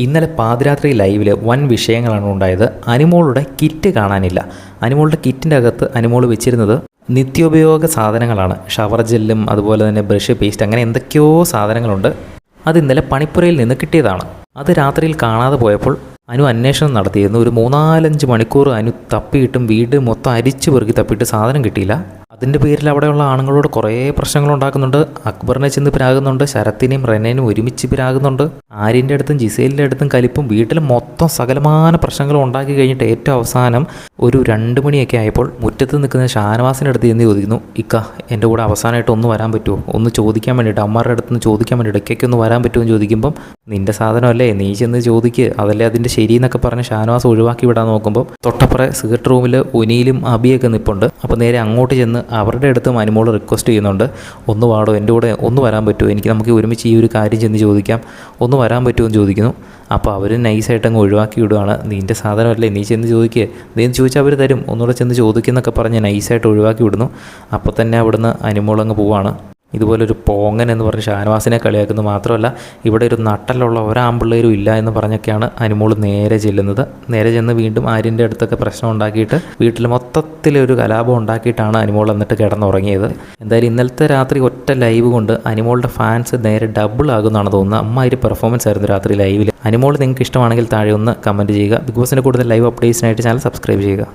ഇന്നലെ പാതിരാത്രി ലൈവിൽ വൻ വിഷയങ്ങളാണ് ഉണ്ടായത്. അനുമോളുടെ കിറ്റ് കാണാനില്ല. അനുമോളുടെ കിറ്റിൻ്റെ അകത്ത് അനുമോൾ വെച്ചിരുന്നത് നിത്യോപയോഗ സാധനങ്ങളാണ്. ഷവർ ജെല്ലും അതുപോലെ തന്നെ ബ്രഷ്, പേസ്റ്റ്, അങ്ങനെ എന്തൊക്കെയോ സാധനങ്ങളുണ്ട്. അത് ഇന്നലെ പണിപ്പുരയിൽ നിന്ന് കിട്ടിയതാണ്. അത് രാത്രിയിൽ കാണാതെ പോയപ്പോൾ അനു അന്വേഷണം നടത്തിയിരുന്നു. ഒരു 3-4 മണിക്കൂർ അനു തപ്പിയിട്ടും വീട് മൊത്തം അരിച്ചു പെറുക്കി തപ്പിയിട്ട് സാധനം കിട്ടിയില്ല. അതിൻ്റെ പേരിൽ അവിടെയുള്ള ആണുങ്ങളോട് കുറേ പ്രശ്നങ്ങളുണ്ടാക്കുന്നുണ്ട്. അക്ബറിനെ ചെന്ന് പിരാകുന്നുണ്ട്, ശരത്തിനെയും റെനേനും ഒരുമിച്ച് പിരാകുന്നുണ്ട്, ആര്യൻ്റെ അടുത്തും ജിസേലിൻ്റെ അടുത്തും കലിപ്പും, വീട്ടിൽ മൊത്തം സകലമാന പ്രശ്നങ്ങളും ഉണ്ടാക്കി കഴിഞ്ഞിട്ട് ഏറ്റവും അവസാനം ഒരു 2 മണിയൊക്കെ ആയപ്പോൾ മുറ്റത്ത് നിൽക്കുന്ന ഷാനവാസിൻ്റെ അടുത്ത് ചെന്ന് ചോദിക്കുന്നു, ഇക്ക എൻ്റെ കൂടെ അവസാനമായിട്ട് ഒന്ന് വരാൻ പറ്റുമോ, ഒന്ന് ചോദിക്കാൻ വേണ്ടിയിട്ട്, അമ്മമാരുടെ അടുത്ത് നിന്ന് ചോദിക്കാൻ വേണ്ടിയിട്ട് ഇടയ്ക്കൊക്കെ ഒന്ന് വരാൻ പറ്റുമോ എന്ന് ചോദിക്കുമ്പം, നിൻ്റെ സാധനമല്ലേ നീ ചെന്ന് ചോദിക്ക്, അതല്ലേ അതിൻ്റെ ശരി എന്നൊക്കെ പറഞ്ഞ് ഷാനവാസ് ഒഴിവാക്കി വിടാൻ നോക്കുമ്പോൾ തൊട്ടപ്പുറം സിഗരറ്റ് റൂമിൽ ഒനിയിലും അബിയൊക്കെ നിൽപ്പുണ്ട്. അപ്പോൾ നേരെ അങ്ങോട്ട് ചെന്ന് അവരുടെ അടുത്ത് അനുമോൾ റിക്വസ്റ്റ് ചെയ്യുന്നുണ്ട്, ഒന്ന് വാടോ, എൻ്റെ കൂടെ ഒന്ന് വരാൻ പറ്റുമോ, നമുക്ക് ഒരുമിച്ച് ഈ ഒരു കാര്യം ചെന്ന് ചോദിക്കാം, ഒന്ന് വരാൻ പറ്റുമോ എന്ന് ചോദിക്കുന്നു. അപ്പോൾ അവർ നൈസായിട്ട് അങ്ങ് ഒഴിവാക്കി വിടുകയാണ്. നിൻ്റെ സാധനമല്ലേ നീ ചെന്ന് ചോദിക്കുക, നീ ചോദിച്ചാൽ അവർ തരും, ഒന്നുകൂടെ ചെന്ന് ചോദിക്കുന്നൊക്കെ പറഞ്ഞ് നൈസായിട്ട് ഒഴിവാക്കി വിടുന്നു. അപ്പോൾ തന്നെ അവിടുന്ന് അനുമോൾ അങ്ങ് പോവാണ്. ഇതുപോലൊരു പോങ്ങൻ എന്ന് പറഞ്ഞ് ഷാനവാസിനെ കളിയാക്കുന്നു. മാത്രമല്ല ഇവിടെ ഒരു നട്ടലുള്ള ഒരാമ്പിള്ളേരും ഇല്ല എന്ന് പറഞ്ഞൊക്കെയാണ് അനുമോൾ നേരെ ചെല്ലുന്നത്. നേരെ ചെന്ന് വീണ്ടും ആര്യൻ്റെ അടുത്തൊക്കെ പ്രശ്നം ഉണ്ടാക്കിയിട്ട് വീട്ടിൽ മൊത്തത്തിലൊരു കലാപം ഉണ്ടാക്കിയിട്ടാണ് അനുമോൾ എന്നിട്ട് കിടന്നുറങ്ങിയത്. എന്തായാലും ഇന്നലത്തെ രാത്രി ഒറ്റ ലൈവ് കൊണ്ട് അനുമോളുടെ ഫാൻസ് നേരെ ഡബിൾ ആകുമെന്നാണ് തോന്നുന്നത്. അമ്മാതിരി പെർഫോമൻസ് ആയിരുന്നു രാത്രി ലൈവിൽ. അനുമോൾ നിങ്ങൾക്ക് ഇഷ്ടമാണെങ്കിൽ താഴെ ഒന്ന് കമൻറ്റ് ചെയ്യുക. ബിഗ് ബോസിൻ്റെ കൂടുതൽ ലൈവ് അപ്ഡേറ്റ്സിനായിട്ട് ചാനൽ സബ്സ്ക്രൈബ് ചെയ്യുക.